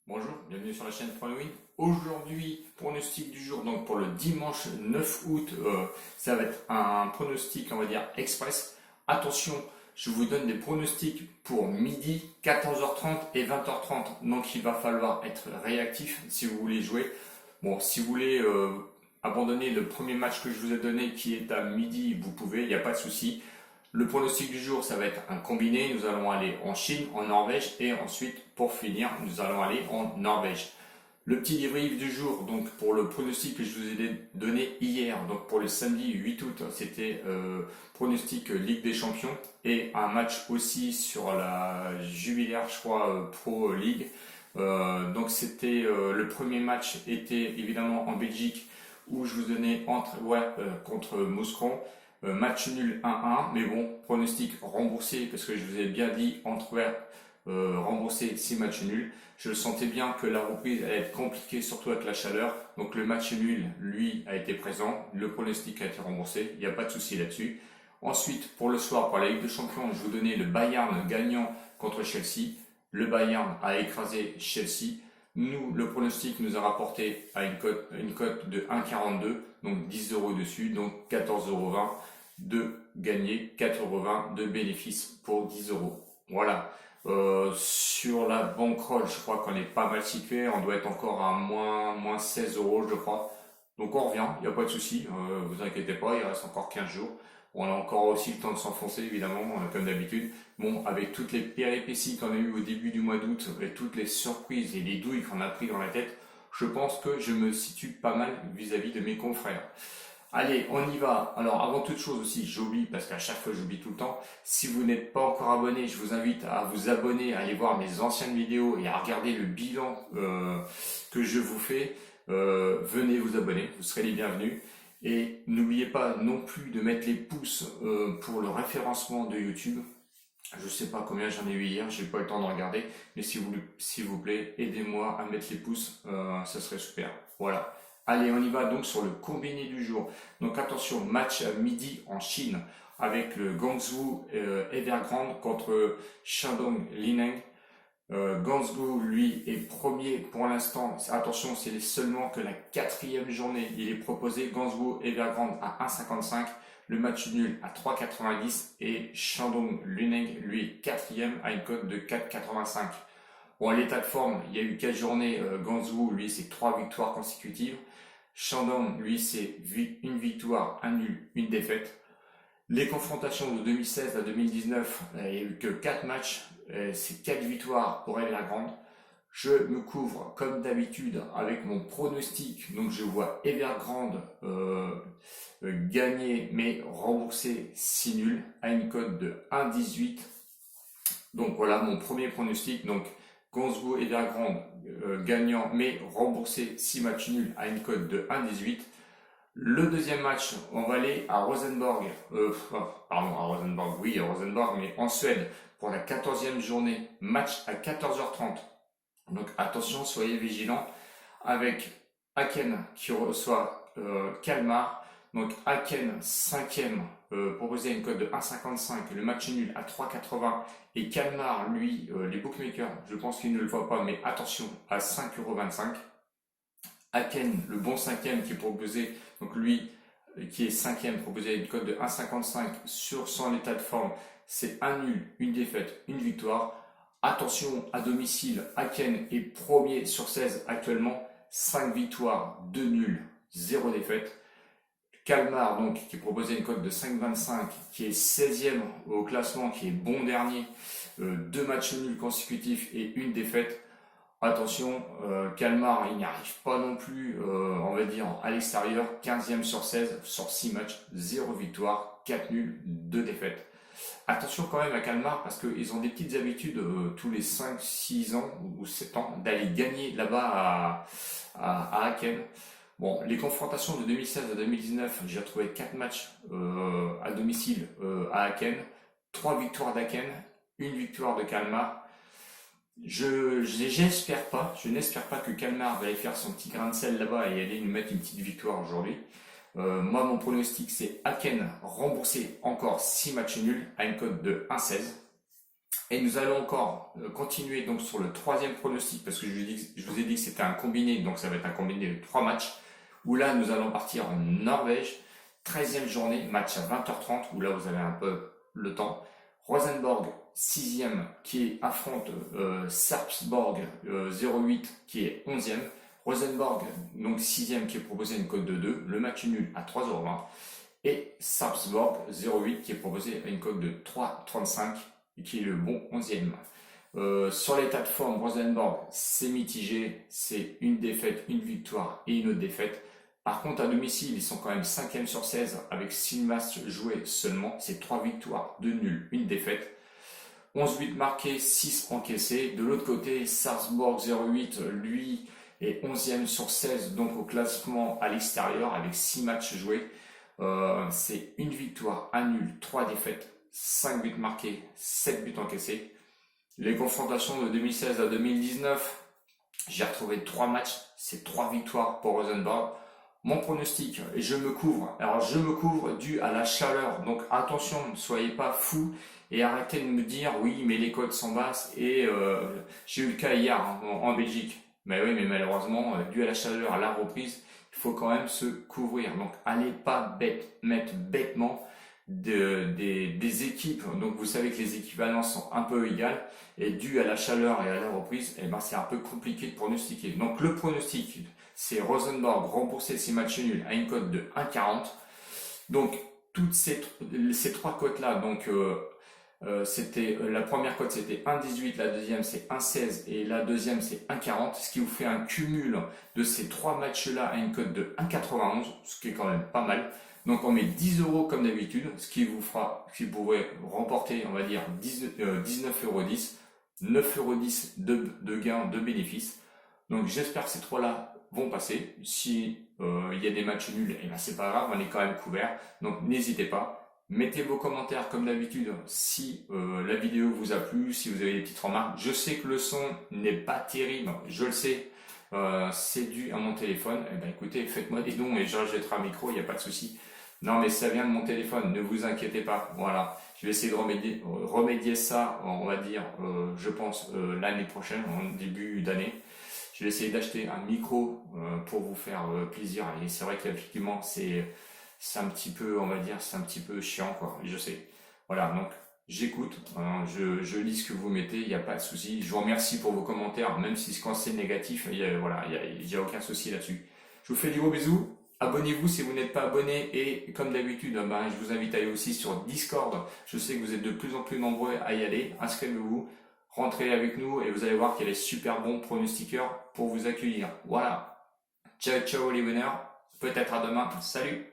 Bonjour, bienvenue sur la chaîne Pronowin. Aujourd'hui, pronostic du jour, donc pour le dimanche 9 août, ça va être un pronostic, on va dire, express. Attention, je vous donne des pronostics pour midi, 14h30 et 20h30. Donc il va falloir être réactif si vous voulez jouer. Bon, si vous voulez abandonner le premier match que je vous ai donné qui est à midi, vous pouvez, il n'y a pas de souci. Le pronostic du jour, ça va être un combiné. Nous allons aller en Chine, en Norvège et ensuite, pour finir, nous allons aller en Norvège. Le petit débrief du jour, donc pour le pronostic que je vous ai donné hier, donc pour le samedi 8 août, c'était pronostic Ligue des Champions et un match aussi sur la Jubilaire, je crois, Pro League. Donc c'était le premier match était évidemment en Belgique où je vous donnais contre Mouscron. Match nul 1-1, mais bon, pronostic remboursé, parce que je vous ai bien dit, Antwerp remboursé 6 matchs nuls. Je le sentais bien que la reprise allait être compliquée, surtout avec la chaleur. Donc le match nul, lui, a été présent. Le pronostic a été remboursé, il n'y a pas de souci là-dessus. Ensuite, pour le soir, pour la Ligue des Champions, je vous donnais le Bayern gagnant contre Chelsea. Le Bayern a écrasé Chelsea. Nous, le pronostic nous a rapporté à une cote de 1,42, donc 10 euros dessus, donc 14,20 euros de gagner, 4,20 € de bénéfice pour 10 euros. Voilà. Sur la bankroll, je crois qu'on est pas mal situé. On doit être encore à moins 16 euros, je crois. Donc on revient, il n'y a pas de souci. Vous inquiétez pas, il reste encore 15 jours. On a encore aussi le temps de s'enfoncer, évidemment, comme d'habitude. Bon, avec toutes les péripéties qu'on a eues au début du mois d'août, et toutes les surprises et les douilles qu'on a pris dans la tête, je pense que je me situe pas mal vis-à-vis de mes confrères. Allez, on y va. Alors, avant toute chose aussi, j'oublie, parce qu'à chaque fois j'oublie tout le temps, si vous n'êtes pas encore abonné, je vous invite à vous abonner, à aller voir mes anciennes vidéos et à regarder le bilan que je vous fais. Venez vous abonner, vous serez les bienvenus. Et n'oubliez pas non plus de mettre les pouces pour le référencement de YouTube. Je sais pas combien j'en ai eu hier, j'ai pas eu le temps de regarder, mais s'il vous plaît, aidez-moi à mettre les pouces, ça serait super. Voilà. Allez, on y va donc sur le combiné du jour. Donc attention, match à midi en Chine avec le Guangzhou Evergrande contre Shandong Lineng. Guangzhou, lui, est premier pour l'instant. Attention, c'est seulement que la 4e journée. Il est proposé Guangzhou Evergrande à 1,55. Le match nul à 3,90 et Shandong Luneng, lui, 4e à une cote de 4,85. Bon, à l'état de forme, il y a eu 4 journées. Guangzhou, lui, c'est 3 victoires consécutives. Shandong, lui, c'est une victoire, un nul, une défaite. Les confrontations de 2016 à 2019, il n'y a eu que 4 matchs, c'est 4 victoires pour Evergrande. Je me couvre comme d'habitude avec mon pronostic, donc je vois Evergrande gagner mais rembourser 6 nuls à une cote de 1,18. Donc voilà mon premier pronostic, donc Guangzhou Evergrande gagnant mais rembourser 6 matchs nuls à une cote de 1,18. Le deuxième match, on va aller à Rosenborg, à Rosenborg, mais en Suède, pour la 14e journée, match à 14h30. Donc attention, soyez vigilants, avec Aken qui reçoit Kalmar. Donc Aken 5e, proposé à une cote de 1,55, le match nul à 3,80. Et Kalmar, lui, les bookmakers, je pense qu'ils ne le voient pas, mais attention, à 5,25 €. Aken, le bon 5e qui est proposé, donc lui qui est 5e, proposé à une cote de 1,55 sur son état de forme, c'est un nul, une défaite, une victoire. Attention, à domicile, Aken est premier sur 16 actuellement, 5 victoires, 2 nuls, 0 défaite. Kalmar, donc, qui est proposé à une cote de 5,25, qui est 16e au classement, qui est bon dernier, 2 matchs nuls consécutifs et une défaite. Attention, Kalmar, il n'y arrive pas non plus, on va dire, à l'extérieur, 15e sur 16, sur 6 matchs, 0 victoire, 4 nuls, 2 défaites. Attention quand même à Kalmar, parce qu'ils ont des petites habitudes tous les 5, 6 ans ou 7 ans d'aller gagner là-bas à Aken. Bon, les confrontations de 2016 à 2019, j'ai retrouvé 4 matchs à domicile à Aken, 3 victoires d'Aken, 1 victoire de Kalmar. Je n'espère pas que Kalmar va aller faire son petit grain de sel là-bas et aller nous mettre une petite victoire aujourd'hui. Moi, mon pronostic, c'est Aken rembourser encore 6 matchs nuls à une cote de 1,16. Et nous allons encore continuer donc sur le troisième pronostic, parce que je vous ai dit que c'était un combiné, donc ça va être un combiné de 3 matchs, où là nous allons partir en Norvège, 13e journée, match à 20h30, où là vous avez un peu le temps. Rosenborg, 6e, qui affronte Sarpsborg 08, qui est 11e. Rosenborg, donc 6e, qui est proposé une cote de 2, le match nul à 3,20€. Et Sarpsborg 08, qui est proposé à une cote de 3,35, qui est le bon 11e. Sur l'état de forme, Rosenborg, c'est mitigé, c'est une défaite, une victoire et une autre défaite. Par contre, à domicile, ils sont quand même 5e sur 16 avec 6 matchs joués seulement. C'est 3 victoires, 2 nuls, une défaite. 11 buts marqués, 6 encaissés. De l'autre côté, Sarpsborg 08, lui, est 11e sur 16, donc au classement à l'extérieur avec 6 matchs joués. C'est une victoire, un nul, 3 défaites, 5 buts marqués, 7 buts encaissés. Les confrontations de 2016 à 2019, j'ai retrouvé 3 matchs, c'est 3 victoires pour Rosenborg. Mon pronostic, et je me couvre. Alors je me couvre dû à la chaleur, donc attention, ne soyez pas fous et arrêtez de me dire oui mais les cotes sont basses et j'ai eu le cas hier en Belgique. Mais oui, mais malheureusement, dû à la chaleur, à la reprise, il faut quand même se couvrir. Donc allez pas mettre bêtement des équipes. Donc vous savez que les équivalences sont un peu égales et dû à la chaleur et à la reprise, eh ben, c'est un peu compliqué de pronostiquer. Donc le pronostic, c'est Rosenborg rembourser ses matchs nuls à une cote de 1,40. Donc toutes ces 3 cotes là, donc c'était la première cote c'était 1,18, la deuxième c'est 1,16 et la deuxième c'est 1,40, ce qui vous fait un cumul de ces 3 matchs là à une cote de 1,91, ce qui est quand même pas mal. Donc on met 10€ comme d'habitude, ce qui vous pourrait remporter, on va dire 19,10€, 9,10€ de gain de bénéfice. Donc j'espère que ces 3 là vont passer. Si il y a des matchs nuls, et ben c'est pas grave, on est quand même couvert. Donc n'hésitez pas. Mettez vos commentaires comme d'habitude si la vidéo vous a plu, si vous avez des petites remarques. Je sais que le son n'est pas terrible, je le sais. C'est dû à mon téléphone. Eh ben écoutez, faites-moi des dons et je jetterai un micro, il n'y a pas de souci. Non mais ça vient de mon téléphone, ne vous inquiétez pas. Voilà, je vais essayer de remédier ça, on va dire, je pense l'année prochaine, en début d'année. Je vais essayer d'acheter un micro pour vous faire plaisir. Et c'est vrai qu'effectivement, c'est un petit peu, on va dire, c'est un petit peu chiant, quoi. Je sais. Voilà, donc j'écoute, je lis ce que vous mettez, il n'y a pas de souci. Je vous remercie pour vos commentaires, même si quand c'est négatif, il y a aucun souci là-dessus. Je vous fais des gros bisous. Abonnez-vous si vous n'êtes pas abonné et comme d'habitude, je vous invite à aller aussi sur Discord. Je sais que vous êtes de plus en plus nombreux à y aller. Inscrivez-vous, rentrez avec nous et vous allez voir qu'il y a des super bons pronostiqueurs pour vous accueillir. Voilà. Ciao, ciao les winners. Peut-être à demain. Salut.